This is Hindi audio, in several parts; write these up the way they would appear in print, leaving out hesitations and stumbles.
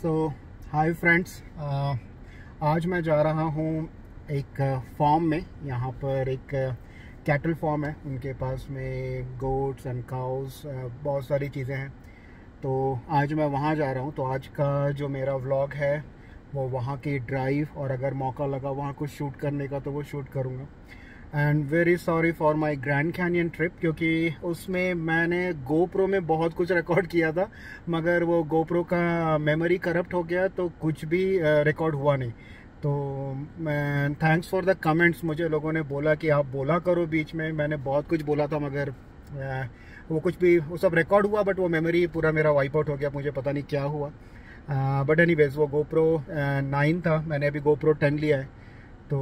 सो हाय फ्रेंड्स, आज मैं जा रहा हूँ एक फार्म में। यहाँ पर एक कैटल फार्म है, उनके पास में गोट्स एंड काउस बहुत सारी चीज़ें हैं। तो आज मैं वहाँ जा रहा हूँ। तो आज का जो मेरा व्लॉग है वो वहाँ की ड्राइव, और अगर मौका लगा वहाँ कुछ शूट करने का तो वो शूट करूँगा। And very sorry for my grand canyon trip, क्योंकि उसमें मैंने गोप्रो में बहुत कुछ रिकॉर्ड किया था, मगर वो गोप्रो का मेमोरी करप्ट हो गया तो कुछ भी रिकॉर्ड हुआ नहीं। तो मैं थैंक्स फॉर द कमेंट्स, मुझे लोगों ने बोला कि आप बोला करो बीच में। मैंने बहुत कुछ बोला था, मगर वो कुछ भी वो सब रिकॉर्ड हुआ, बट वो मेमोरी पूरा मेरा वाइप आउट हो गया, मुझे पता नहीं क्या हुआ। बट एनीवेज वो गोप्रो 9 था, मैंने अभी गोप्रो 10 लिया है। तो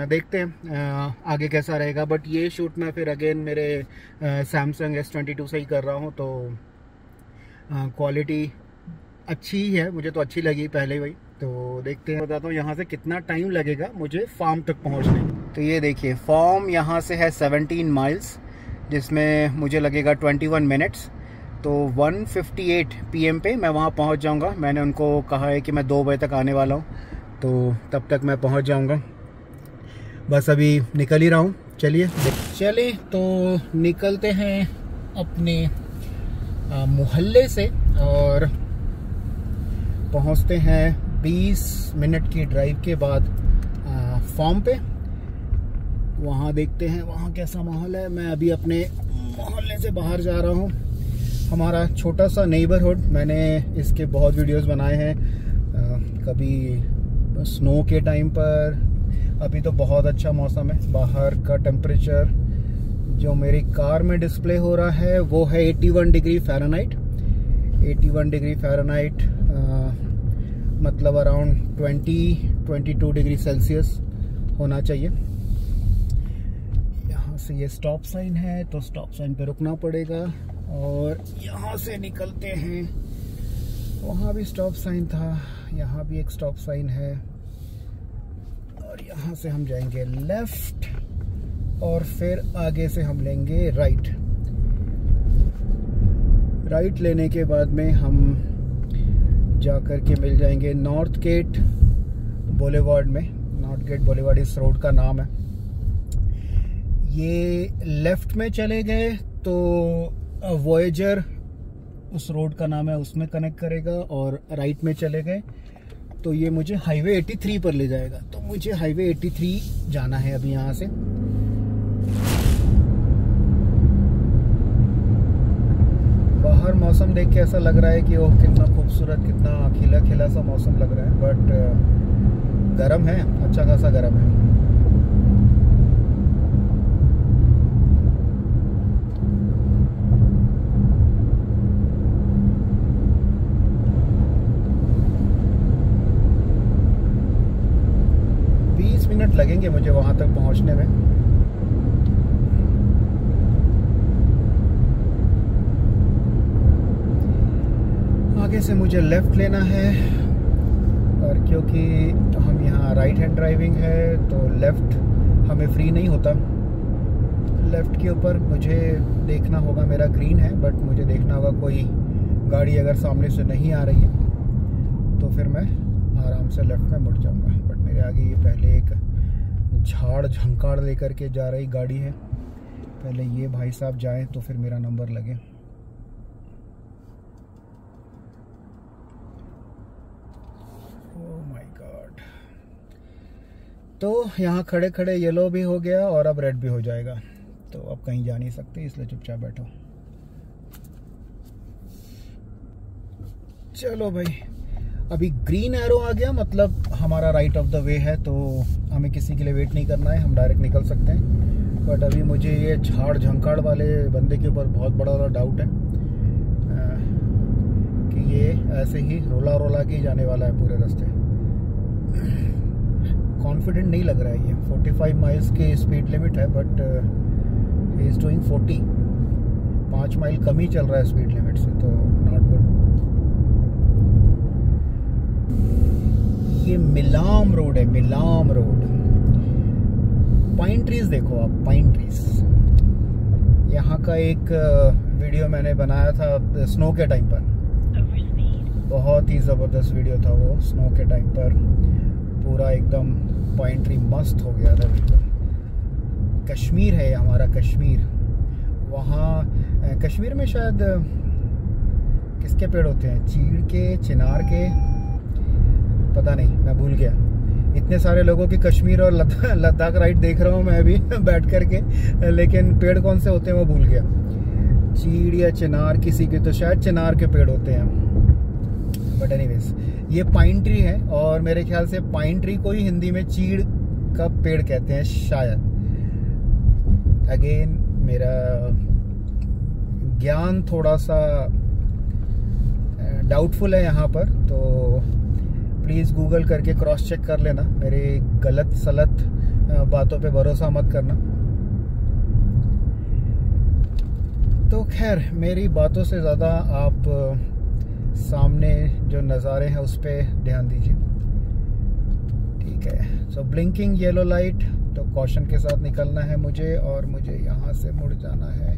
देखते हैं आगे कैसा रहेगा। बट ये शूट मैं फिर अगेन मेरे सैमसंग S22 से ही कर रहा हूँ। तो क्वालिटी अच्छी ही है, मुझे तो अच्छी लगी पहले वही। तो देखते हैं, बताता हूँ यहाँ से कितना टाइम लगेगा मुझे फार्म तक पहुँचने। तो ये देखिए, फार्म यहाँ से है 17 माइल्स, जिसमें मुझे लगेगा 21 मिनट्स। तो 1:58 PM पे मैं वहाँ पहुँच जाऊँगा। मैंने उनको कहा है कि मैं 2 बजे तक आने वाला हूँ, तो तब तक मैं पहुंच जाऊंगा। बस अभी निकल ही रहा हूँ। चलिए तो निकलते हैं अपने मोहल्ले से और पहुंचते हैं 20 मिनट की ड्राइव के बाद फार्म पे। वहाँ देखते हैं वहाँ कैसा माहौल है। मैं अभी अपने मोहल्ले से बाहर जा रहा हूँ। हमारा छोटा सा नेबरहुड, मैंने इसके बहुत वीडियोस बनाए हैं, कभी स्नो के टाइम पर। अभी तो बहुत अच्छा मौसम है। बाहर का टेम्परेचर जो मेरी कार में डिस्प्ले हो रहा है वो है 81 डिग्री फ़ारेनहाइट। 81 डिग्री फ़ारेनहाइट मतलब अराउंड 22 डिग्री सेल्सियस होना चाहिए। यहाँ से ये स्टॉप साइन है, तो स्टॉप साइन पे रुकना पड़ेगा। और यहाँ से निकलते हैं, वहाँ भी स्टॉप साइन था, यहाँ भी एक स्टॉप साइन है। और यहाँ से हम जाएंगे लेफ्ट, और फिर आगे से हम लेंगे राइट। राइट लेने के बाद में हम जाकर के मिल जाएंगे नॉर्थ गेट बोलेवार्ड में। नॉर्थ गेट बोलेवार्ड इस रोड का नाम है। ये लेफ्ट में चले गए तो वॉयेजर उस रोड का नाम है, उसमें कनेक्ट करेगा। और राइट में चले गए तो ये मुझे हाईवे 83 पर ले जाएगा। तो मुझे हाईवे 83 जाना है अभी यहाँ से। बाहर मौसम देख के ऐसा लग रहा है कि ओह कितना खूबसूरत, कितना खिला खिला सा मौसम लग रहा है। बट गर्म है, अच्छा खासा गर्म है। मिनट लगेंगे मुझे वहां तक पहुंचने में। आगे से मुझे लेफ्ट लेना है, और क्योंकि हम यहाँ राइट हैंड ड्राइविंग है तो लेफ्ट हमें फ्री नहीं होता। लेफ्ट के ऊपर मुझे देखना होगा, मेरा ग्रीन है बट मुझे देखना होगा कोई गाड़ी अगर सामने से नहीं आ रही है तो फिर मैं आराम से लेफ्ट में मुड़ जाऊंगा। बट मेरे आगे ये पहले एक झाड़ झंकाड़ लेकर के जा रही गाड़ी है। पहले ये भाई साहब जाएं तो फिर मेरा नंबर लगे। Oh my God. तो यहाँ खड़े खड़े येलो भी हो गया और अब रेड भी हो जाएगा। तो अब कहीं जा नहीं सकते, इसलिए चुपचाप बैठो। चलो भाई, अभी ग्रीन एरो आ गया, मतलब हमारा राइट ऑफ द वे है, तो हमें किसी के लिए वेट नहीं करना है, हम डायरेक्ट निकल सकते हैं। बट अभी मुझे ये झाड़ झंकाड़ वाले बंदे के ऊपर बहुत बड़ा डाउट है कि ये ऐसे ही रोला के जाने वाला है पूरे रास्ते। कॉन्फिडेंट नहीं लग रहा है ये। 45 माइल्स की स्पीड लिमिट है, but he is doing 40। 5 mile कम ही चल रहा है स्पीड लिमिट से, तो नॉट गुड। ये मिलाम रोड है, मिलाम रोड। पाइन ट्रीज देखो आप, पाइन ट्रीज। यहाँ का एक वीडियो मैंने बनाया था स्नो के टाइम पर। बहुत ही ज़बरदस्त वीडियो था वो, स्नो के टाइम पर पूरा एकदम पाइन ट्री मस्त हो गया था बिल्कुल। कश्मीर है हमारा कश्मीर, वहाँ कश्मीर में शायद किसके पेड़ होते हैं, चीड़ के, चिनार के, पता नहीं, मैं भूल गया। इतने सारे लोगों की कश्मीर और लद्दाख राइड देख रहा हूँ मैं अभी बैठ करके, लेकिन पेड़ कौन से होते हैं वो भूल गया। चीड़ या चिनार, किसी के तो शायद चिनार के पेड़ होते हैं, बट एनीवेज ये पाइन ट्री है, और मेरे ख्याल से पाइन ट्री को ही हिंदी में चीड़ का पेड़ कहते हैं शायद। अगेन मेरा ज्ञान थोड़ा सा डाउटफुल है यहाँ पर, तो प्लीज़ गूगल करके क्रॉस चेक कर लेना, मेरे गलत सलत बातों पे भरोसा मत करना। तो खैर, मेरी बातों से ज़्यादा आप सामने जो नज़ारे हैं उस पर ध्यान दीजिए, ठीक है। सो ब्लिंकिंग येलो लाइट, तो कॉशन के साथ निकलना है मुझे, और मुझे यहाँ से मुड़ जाना है।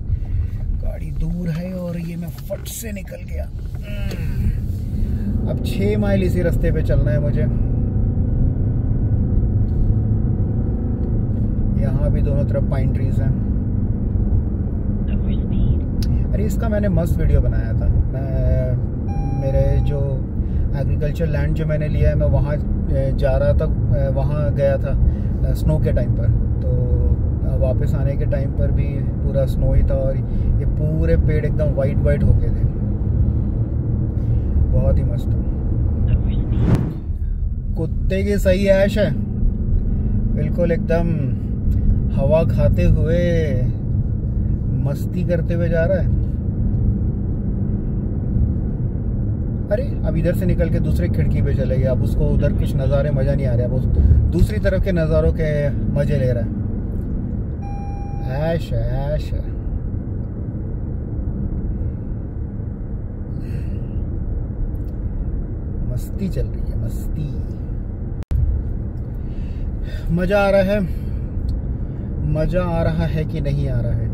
गाड़ी दूर है और ये मैं फट से निकल गया। अब 6 माइल इसी रास्ते पे चलना है मुझे। यहाँ भी दोनों तरफ पाइन ट्रीज हैं। अरे इसका मैंने मस्त वीडियो बनाया था। मेरे जो एग्रीकल्चर लैंड जो मैंने लिया है, मैं वहाँ जा रहा था, वहाँ गया था स्नो के टाइम पर, तो वापस आने के टाइम पर भी पूरा स्नो ही था, और ये पूरे पेड़ एकदम वाइट वाइट हो गए थे, बहुत ही मस्त था। कुत्ते की सही ऐश है, बिल्कुल एकदम हवा खाते हुए मस्ती करते हुए जा रहा है। अरे अब इधर से निकल के दूसरी खिड़की पे चले गया, अब उसको उधर कुछ नज़ारे मज़ा नहीं आ रहा, वो दूसरी तरफ के नज़ारों के मज़े ले रहा है। ऐश है, ऐश है। मस्ती चल रही है, मस्ती। मज़ा आ रहा है, मज़ा आ रहा है कि नहीं आ रहा है?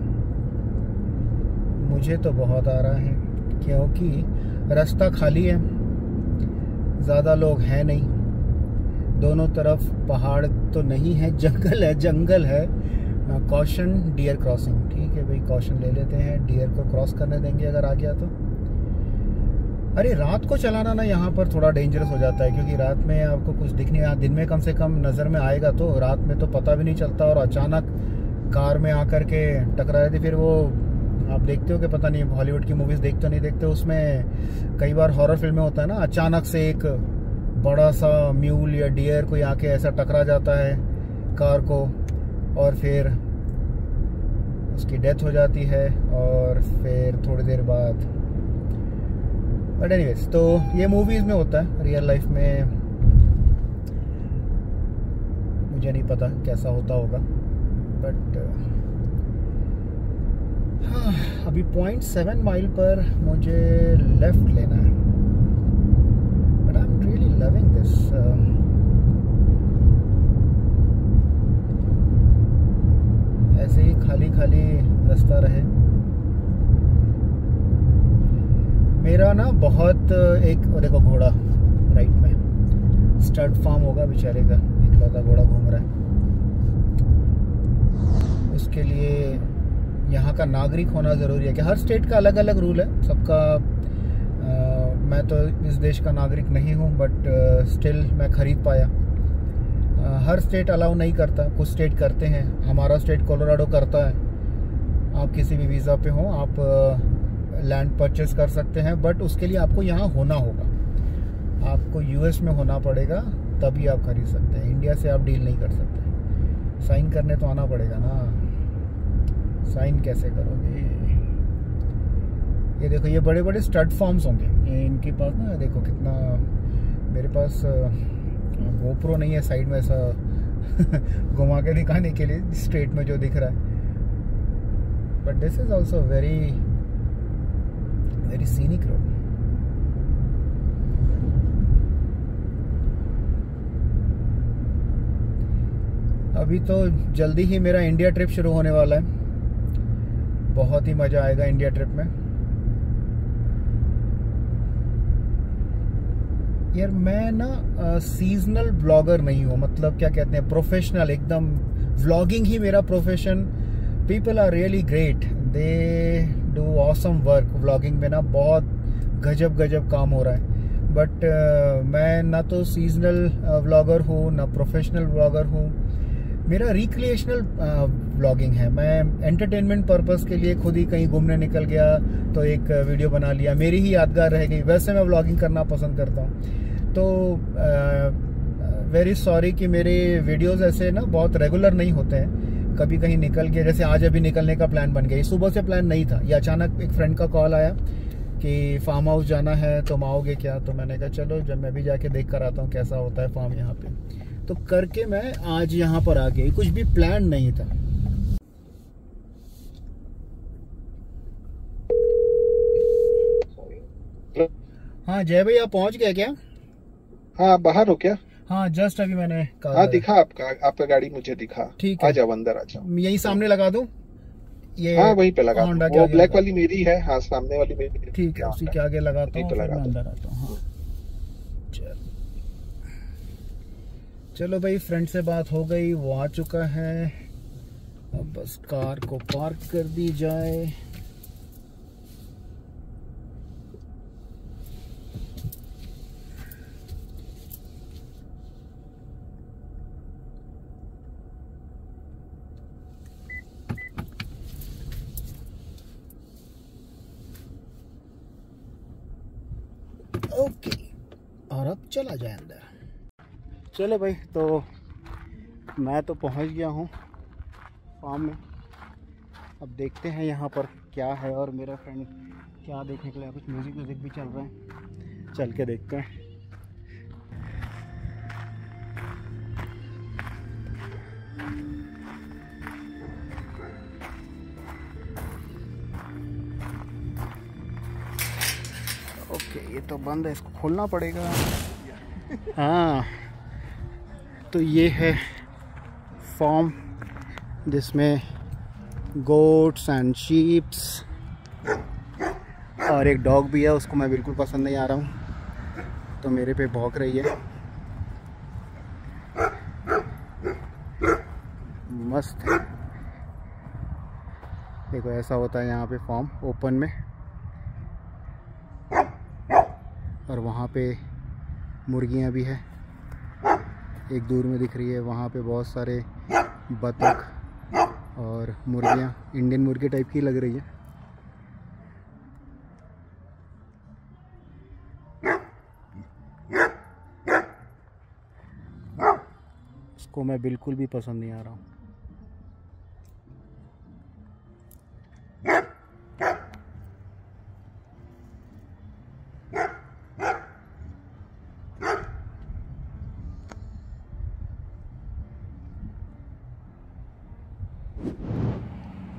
मुझे तो बहुत आ रहा है, क्योंकि रास्ता खाली है, ज़्यादा लोग हैं नहीं, दोनों तरफ पहाड़ तो नहीं है, जंगल है, जंगल है। कॉशन डियर क्रॉसिंग, ठीक है भाई, कॉशन ले लेते हैं, डियर को क्रॉस करने देंगे अगर आ गया तो। अरे रात को चलाना ना यहाँ पर थोड़ा डेंजरस हो जाता है, क्योंकि रात में आपको कुछ दिख नहीं, दिन में कम से कम नज़र में आएगा, तो रात में तो पता भी नहीं चलता, और अचानक कार में आकर के टकरा जाती। फिर वो आप देखते हो कि पता नहीं, हॉलीवुड की मूवीज़ देखते हो नहीं देखते, उसमें कई बार हॉरर फिल्में होता है ना, अचानक से एक बड़ा सा म्यूल या डियर कोई आके ऐसा टकरा जाता है कार को, और फिर उसकी डेथ हो जाती है, और फिर थोड़ी देर बाद। बट एनीवेज, तो ये मूवीज़ में होता है, रियल लाइफ में मुझे नहीं पता कैसा होता होगा, बट हाँ, अभी 0.7 माइल पर मुझे लेफ्ट लेना है, but I am really loving this. ऐसे ही खाली खाली रास्ता रहे। मेरा ना बहुत एक, देखो घोड़ा राइट में, स्टड फार्म होगा बेचारे का, इकलौता घोड़ा घूम रहा है। उसके लिए यहाँ का नागरिक होना ज़रूरी है, कि हर स्टेट का अलग अलग रूल है सबका। मैं तो इस देश का नागरिक नहीं हूँ, बट स्टिल मैं ख़रीद पाया। हर स्टेट अलाउ नहीं करता, कुछ स्टेट करते हैं। हमारा स्टेट कोलोराडो करता है, आप किसी भी वीज़ा पे हो आप लैंड परचेस कर सकते हैं, बट उसके लिए आपको यहाँ होना होगा, आपको यूएस में होना पड़ेगा, तभी आप खरीद सकते हैं। इंडिया से आप डील नहीं कर सकते, साइन करने तो आना पड़ेगा ना। साइन कैसे करोगे? ये देखो, ये बड़े बड़े स्टड फार्म्स होंगे ये इनके पास ना, देखो कितना। मेरे पास गोप्रो नहीं है साइड में ऐसा घुमा के दिखाने के लिए, स्ट्रेट में जो दिख रहा है, but this is also very very scenic road. अभी तो जल्दी ही मेरा इंडिया ट्रिप शुरू होने वाला है, बहुत ही मज़ा आएगा इंडिया ट्रिप में। यार मैं ना सीजनल ब्लॉगर नहीं हूँ, मतलब क्या कहते हैं, प्रोफेशनल एकदम। व्लॉगिंग ही मेरा profession. People are really great, they do awesome work. Vlogging में ना बहुत गजब गजब काम हो रहा है। बट मैं ना तो सीजनल व्लॉगर हूँ ना प्रोफेशनल व्लॉगर हूँ। मेरा रिक्रिएशनल व्लॉगिंग है। मैं एंटरटेनमेंट पर्पस के लिए खुद ही कहीं घूमने निकल गया तो एक वीडियो बना लिया, मेरी ही यादगार रह गई। वैसे मैं व्लॉगिंग करना पसंद करता हूँ। तो वेरी सॉरी कि मेरे वीडियोस ऐसे ना बहुत रेगुलर नहीं होते हैं। कभी कहीं निकल गया, जैसे आज अभी निकलने का प्लान बन गया। सुबह से प्लान नहीं था, ये अचानक एक फ्रेंड का कॉल आया कि फार्म हाउस जाना है, तुम आओगे क्या? तो मैंने कहा चलो, जब मैं भी जाके देख कर आता हूँ कैसा होता है फार्म यहाँ पे। तो करके मैं आज यहाँ पर आ गई, कुछ भी प्लान नहीं था। हाँ जय भाई, आप पहुँच गए क्या? हाँ, बाहर हो क्या? हाँ जस्ट अभी मैंने कहा। हाँ दिखा, आपका गाड़ी मुझे दिखा। ठीक है, आ जाओ, अंदर आ जाओ। यही सामने लगा दूं? ये हाँ वहीं पे लगा होंडा दो। के वो आगे ब्लैक लगा। वाली मेरी है। हाँ, सामने वाली मेरी। ठीक है, उसी के आगे लगाता हूँ, तो फिर लगा मैं दो। अंदर आता हूँ। हाँ चलो भाई, फ्रेंड से बात हो गई, वो आ चुका है। अब बस कार को पार्क कर दी जाए। ओके, और अब चला जाए अंदर। चलो भाई, तो मैं तो पहुंच गया हूं फार्म में। अब देखते हैं यहाँ पर क्या है, और मेरा फ्रेंड क्या देखने के लिए। कुछ म्यूजिक भी चल रहा है, चल के देखते हैं। ओके, ये तो बंद है, इसको खोलना पड़ेगा। हाँ, तो ये है फार्म जिसमें गोट्स एंड शीप्स और एक डॉग भी है। उसको मैं बिल्कुल पसंद नहीं आ रहा हूँ, तो मेरे पे भौंक रही है। मस्त है। देखो, ऐसा होता है यहाँ पे फार्म ओपन में। और वहाँ पे मुर्गियाँ भी है, एक दूर में दिख रही है। वहाँ पे बहुत सारे बतख और मुर्गियाँ, इंडियन मुर्गी टाइप की लग रही है। इसको मैं बिल्कुल भी पसंद नहीं आ रहा हूँ।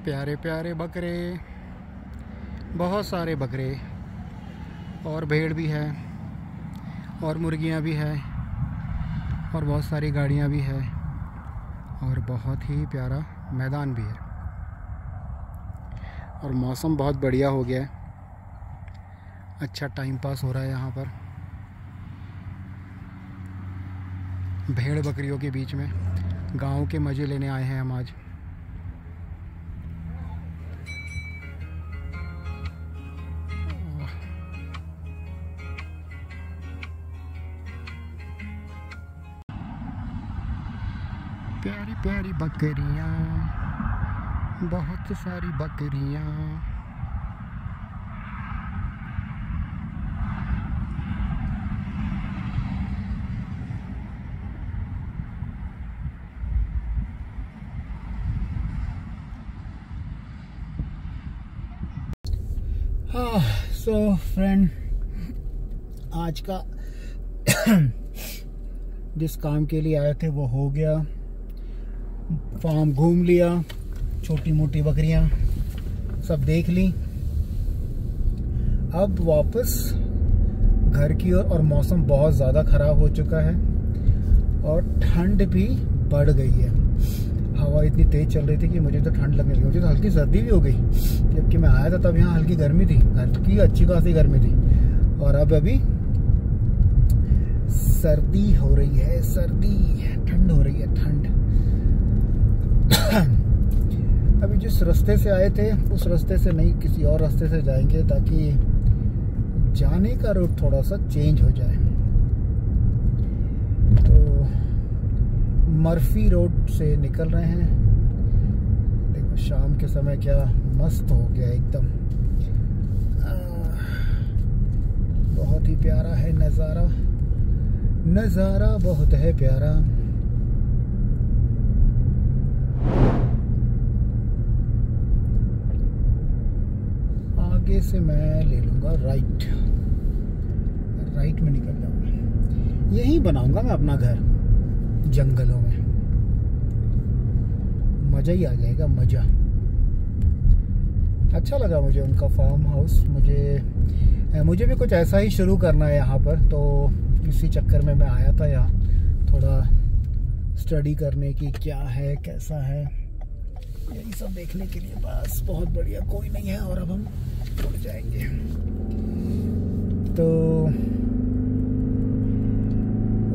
प्यारे प्यारे बकरे, बहुत सारे बकरे, और भेड़ भी है, और मुर्गियाँ भी है, और बहुत सारी गाड़ियाँ भी है, और बहुत ही प्यारा मैदान भी है। और मौसम बहुत बढ़िया हो गया है, अच्छा टाइम पास हो रहा है यहाँ पर भेड़ बकरियों के बीच में। गाँव के मज़े लेने आए हैं हम आज। प्यारी प्यारी बकरियाँ, बहुत सारी बकरियाँ। हाँ, सो फ्रेंड, आज का जिस काम के लिए आए थे वो हो गया। फार्म घूम लिया, छोटी मोटी बकरियां सब देख ली। अब वापस घर की ओर। और मौसम बहुत ज़्यादा ख़राब हो चुका है और ठंड भी बढ़ गई है। हवा इतनी तेज़ चल रही थी कि मुझे तो ठंड लगने लगी। मुझे तो हल्की सर्दी भी हो गई, जबकि मैं आया था तब यहाँ हल्की गर्मी थी, हल्की अच्छी खासी गर्मी थी। और अब अभी सर्दी हो रही है, सर्दी, ठंड हो रही है, ठंड। अभी जिस रास्ते से आए थे उस रास्ते से नहीं, किसी और रास्ते से जाएंगे ताकि जाने का रूट थोड़ा सा चेंज हो जाए। तो मर्फी रोड से निकल रहे हैं। देखो शाम के समय क्या मस्त हो गया एकदम, बहुत ही प्यारा है नज़ारा, नज़ारा बहुत है प्यारा। आगे से मैं ले लूँगा राइट, राइट में निकल जाऊँगा। यहीं बनाऊँगा मैं अपना घर, जंगलों में, मज़ा ही आ जाएगा, मज़ा। अच्छा लगा मुझे उनका फार्म हाउस। मुझे भी कुछ ऐसा ही शुरू करना है यहाँ पर, तो इसी चक्कर में मैं आया था यहाँ थोड़ा स्टडी करने की, क्या है कैसा है, यही सब देखने के लिए। बस बहुत बढ़िया, कोई नहीं है और अब हम उड़ जाएंगे। तो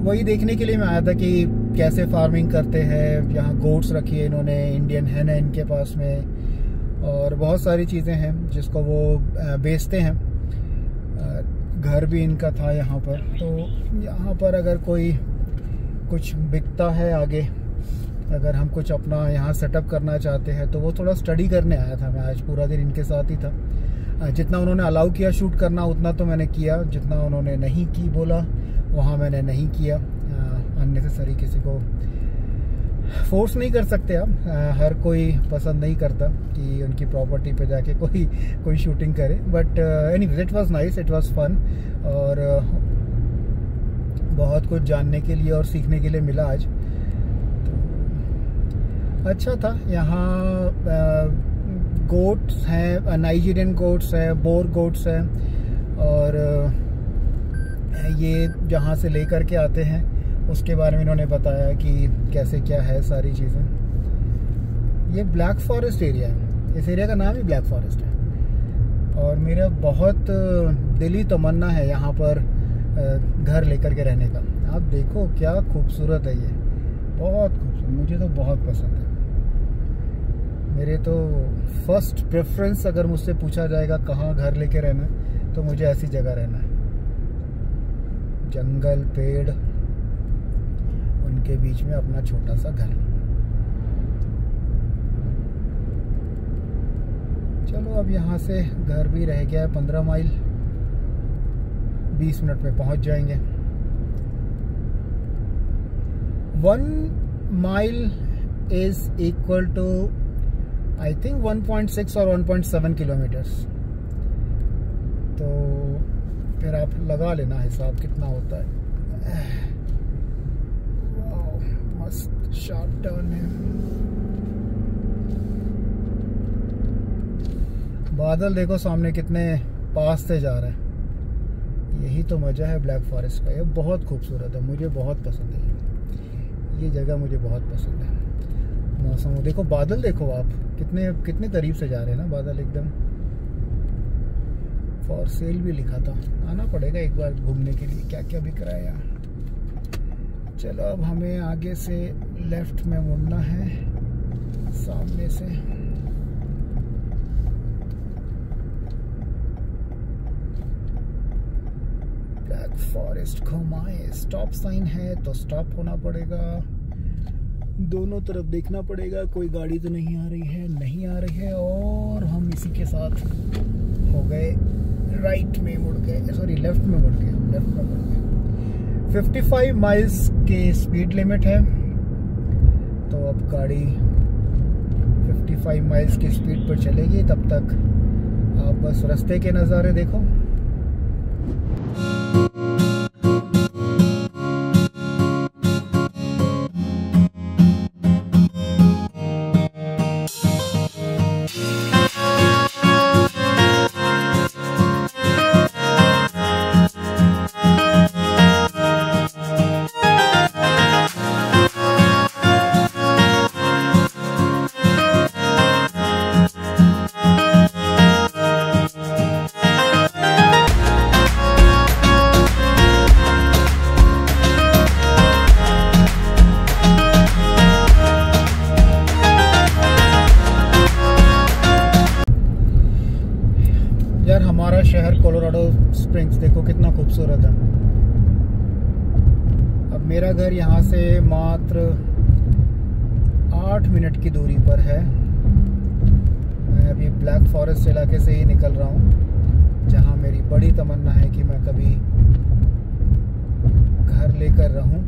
वही देखने के लिए मैं आया था कि कैसे फार्मिंग करते हैं। यहाँ गोट्स रखी है इन्होंने, इंडियन हैन है इनके पास में, और बहुत सारी चीज़ें हैं जिसको वो बेचते हैं। घर भी इनका था यहाँ पर। तो यहाँ पर अगर कोई कुछ बिकता है आगे, अगर हम कुछ अपना यहाँ सेटअप करना चाहते हैं, तो वो थोड़ा स्टडी करने आया था मैं। आज पूरा दिन इनके साथ ही था। जितना उन्होंने अलाउ किया शूट करना उतना तो मैंने किया, जितना उन्होंने नहीं की बोला वहाँ मैंने नहीं किया। अननेसेसरी किसी को फोर्स नहीं कर सकते आप, हर कोई पसंद नहीं करता कि उनकी प्रॉपर्टी पे जाके कोई शूटिंग करे। But anyways it was nice, it was fun, और बहुत कुछ जानने के लिए और सीखने के लिए मिला आज। तो अच्छा था। यहाँ गोट्स हैं, नाइजीरियन गोट्स हैं, बोर गोट्स हैं, और ये जहाँ से लेकर के आते हैं उसके बारे में इन्होंने बताया कि कैसे क्या है सारी चीज़ें। ये ब्लैक फॉरेस्ट एरिया है, इस एरिया का नाम ही ब्लैक फॉरेस्ट है। और मेरा बहुत दिली तमन्ना है यहाँ पर घर लेकर के रहने का। आप देखो क्या खूबसूरत है ये, बहुत खूबसूरत, मुझे तो बहुत पसंद है। मेरे तो फर्स्ट प्रेफरेंस अगर मुझसे पूछा जाएगा कहाँ घर लेके रहना है, तो मुझे ऐसी जगह रहना है। जंगल, पेड़, उनके बीच में अपना छोटा सा घर। चलो अब यहाँ से घर भी रह गया है 15 माइल, 20 मिनट में पहुँच जाएंगे। 1 mile is equal to I think 1.6 और 1.7 किलोमीटर्स। तो फिर आप लगा लेना हिसाब कितना होता है। वाओ, मस्त शार्प टर्न है। बादल देखो सामने कितने पास से जा रहे हैं। यही तो मज़ा है ब्लैक फॉरेस्ट का। ये बहुत खूबसूरत है, मुझे बहुत पसंद है ये जगह, मुझे बहुत पसंद है। मौसम देखो, बादल देखो आप कितने करीब से जा रहे हैं ना बादल एकदम। फॉर सेल भी लिखा था, आना पड़ेगा एक बार घूमने के लिए, क्या क्या बिक रहा है यहाँ। चलो अब हमें आगे से लेफ्ट में मुड़ना है, सामने से। ब्लैक फॉरेस्ट घुमाए, स्टॉप साइन है तो स्टॉप होना पड़ेगा। दोनों तरफ देखना पड़ेगा, कोई गाड़ी तो नहीं आ रही है, नहीं आ रही है। और हम इसी के साथ हो गए, राइट में मुड़ गए, सॉरी लेफ्ट में मुड़ गए, लेफ्ट में मुड़ गए। 55 माइल्स के स्पीड लिमिट है। तो अब गाड़ी 55 माइल्स की स्पीड पर चलेगी। तब तक आप बस रास्ते के नज़ारे देखो। शहर कोलोराडो स्प्रिंग्स देखो कितना खूबसूरत है। अब मेरा घर यहाँ से मात्र 8 मिनट की दूरी पर है। मैं अभी ब्लैक फॉरेस्ट इलाके से ही निकल रहा हूँ, जहाँ मेरी बड़ी तमन्ना है कि मैं कभी घर लेकर रहूँ,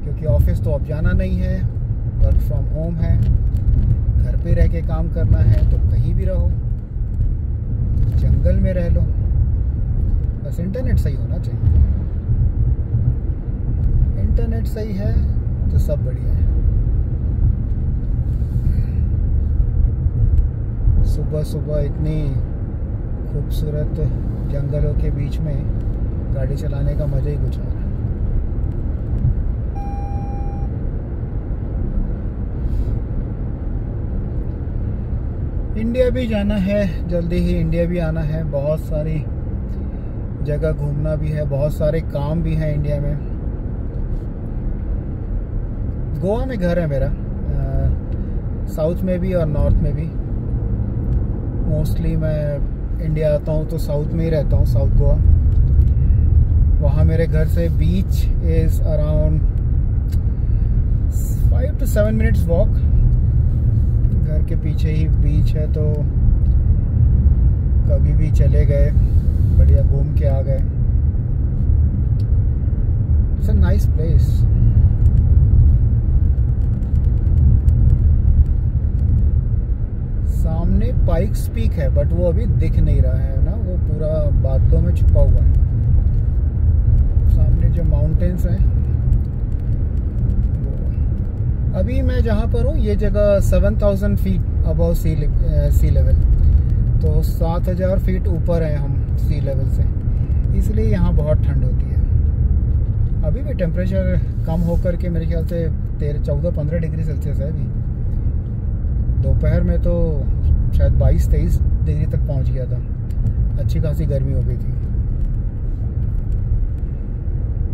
क्योंकि ऑफिस तो अब जाना नहीं है, वर्क फ्रॉम होम है, घर पे रह के काम करना है, तो कहीं भी रहो, जंगल में रह लो, बस इंटरनेट सही होना चाहिए। इंटरनेट सही है तो सब बढ़िया है। सुबह सुबह इतनी खूबसूरत जंगलों के बीच में गाड़ी चलाने का मजा ही कुछ और है। इंडिया भी जाना है, जल्दी ही इंडिया भी आना है, बहुत सारी जगह घूमना भी है, बहुत सारे काम भी हैं इंडिया में। गोवा में घर है मेरा, साउथ में भी और नॉर्थ में भी। मोस्टली मैं इंडिया आता हूँ तो साउथ में ही रहता हूँ, साउथ गोवा। वहाँ मेरे घर से बीच is around 5 to 7 minutes walk. घर के पीछे ही बीच है, तो कभी भी चले गए, बढ़िया घूम के आ गए। It's a nice place. सामने पाइक्स पीक है, बट वो अभी दिख नहीं रहा है ना, वो पूरा बादलों में छुपा हुआ है। सामने जो माउंटेन्स हैं, अभी मैं जहाँ पर हूँ ये जगह 7000 फीट अबव सी लेवल, तो 7000 फीट ऊपर हैं हम सी लेवल से, इसलिए यहाँ बहुत ठंड होती है। अभी भी टेम्परेचर कम होकर के मेरे ख्याल से 14-15 डिग्री सेल्सियस है अभी। दोपहर में तो शायद 22-23 डिग्री तक पहुँच गया था, अच्छी खासी गर्मी हो गई थी।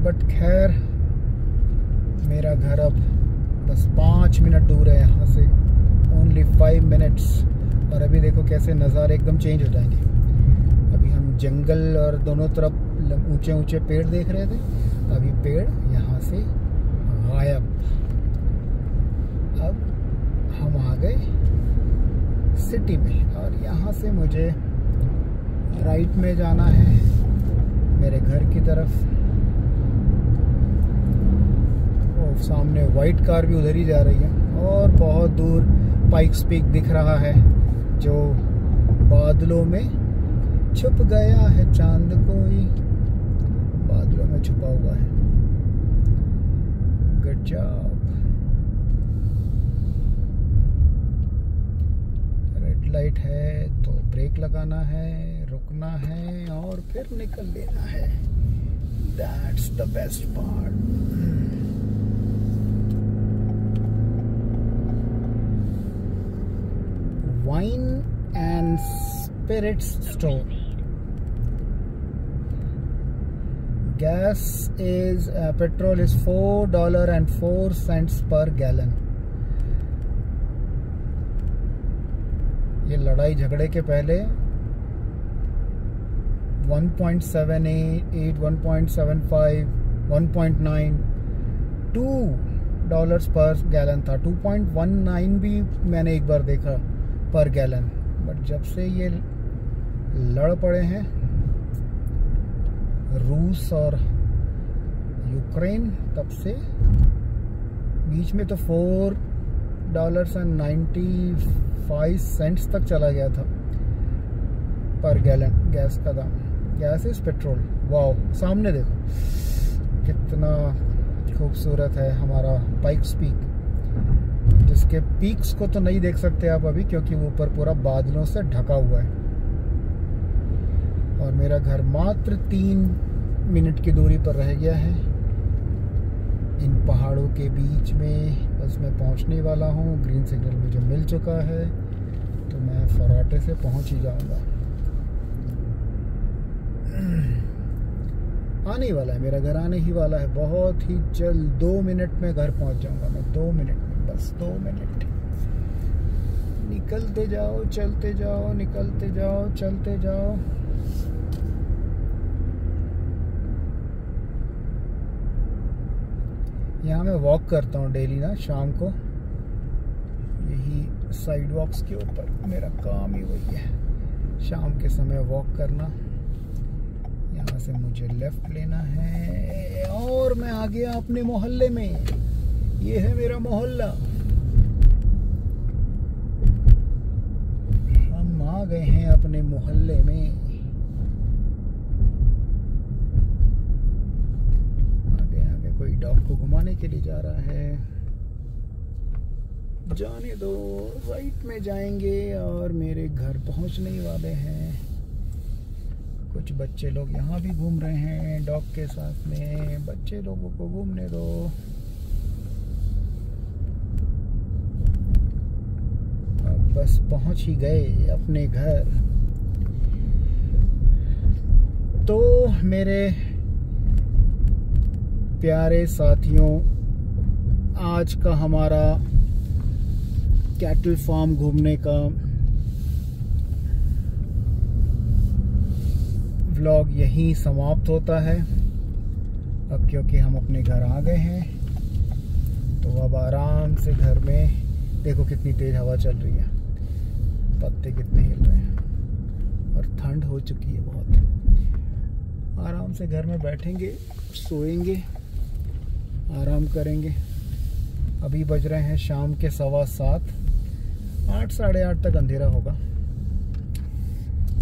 बट खैर, मेरा घर अब बस 5 मिनट दूर है यहाँ से, ओनली 5 मिनट्स। और अभी देखो कैसे नज़ारे एकदम चेंज हो जाएंगे। अभी हम जंगल और दोनों तरफ ऊंचे ऊंचे पेड़ देख रहे थे, अभी पेड़ यहाँ से गायब। अब हम आ गए सिटी में, और यहाँ से मुझे राइट में जाना है मेरे घर की तरफ। सामने वाइट कार भी उधर ही जा रही है, और बहुत दूर पाइक्स पीक दिख रहा है, जो बादलों में छुप गया है। चांद कोई बादलों में छुपा हुआ है। Good job. रेड लाइट है तो ब्रेक लगाना है, रुकना है और फिर निकल लेना है। That's the best part. Wine and spirits store. Gas is petrol is $4.04 per gallon. ये लड़ाई झगड़े के पहले 1.78, 1.75, 1.9, $2 पर गैलन था। 2.19 भी मैंने एक बार देखा पर गैलन। बट जब से ये लड़ पड़े हैं रूस और यूक्रेन, तब से बीच में तो $4.95 तक चला गया था पर गैलन गैस का दाम। Gas is petrol. वाओ, सामने देखो कितना खूबसूरत है हमारा पाइक्स पीक, जिसके पीक्स को तो नहीं देख सकते आप अभी, क्योंकि वो ऊपर पूरा बादलों से ढका हुआ है। और मेरा घर मात्र 3 मिनट की दूरी पर रह गया है इन पहाड़ों के बीच में। बस मैं पहुंचने वाला हूँ। ग्रीन सिग्नल मुझे मिल चुका है, तो मैं फराटे से पहुंच ही जाऊंगा। आने ही वाला है, मेरा घर आने ही वाला है बहुत ही जल्द। 2 मिनट में घर पहुंच जाऊंगा मैं, 2 मिनट में, बस 2 मिनट। निकलते जाओ, चलते जाओ, निकलते जाओ, चलते जाओ। यहाँ मैं वॉक करता हूँ डेली ना शाम को, यही साइड वॉक्स के ऊपर मेरा काम ही वही है, शाम के समय वॉक करना। यहाँ से मुझे लेफ्ट लेना है और मैं आ गया अपने मोहल्ले में। ये है मेरा मोहल्ला, हम आ गए हैं अपने मोहल्ले में। आगे कोई डॉग को घुमाने के लिए जा रहा है, जाने दो। राइट में जाएंगे और मेरे घर पहुंचने ही वाले हैं। कुछ बच्चे लोग यहाँ भी घूम रहे हैं डॉग के साथ में, बच्चे लोगों को घूमने दो। अब बस पहुंच ही गए अपने घर। तो मेरे प्यारे साथियों, आज का हमारा कैटल फार्म घूमने का व्लॉग यहीं समाप्त होता है। अब क्योंकि हम अपने घर आ गए हैं तो अब आराम से घर में, देखो कितनी तेज हवा चल रही है, पत्ते कितने हिल रहे हैं और ठंड हो चुकी है बहुत। आराम से घर में बैठेंगे, सोएंगे, आराम करेंगे। अभी बज रहे हैं शाम के 7:15, 8 साढ़े 8 तक अंधेरा होगा।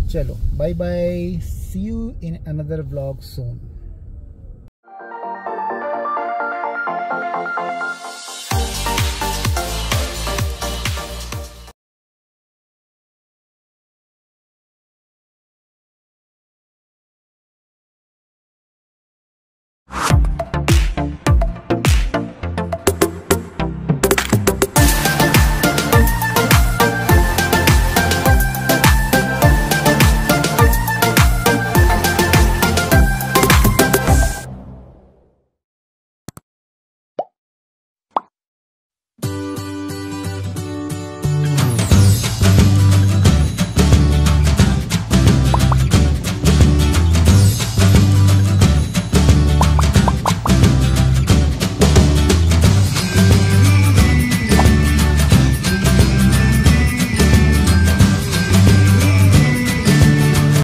चलो bye bye, see you in another vlog soon.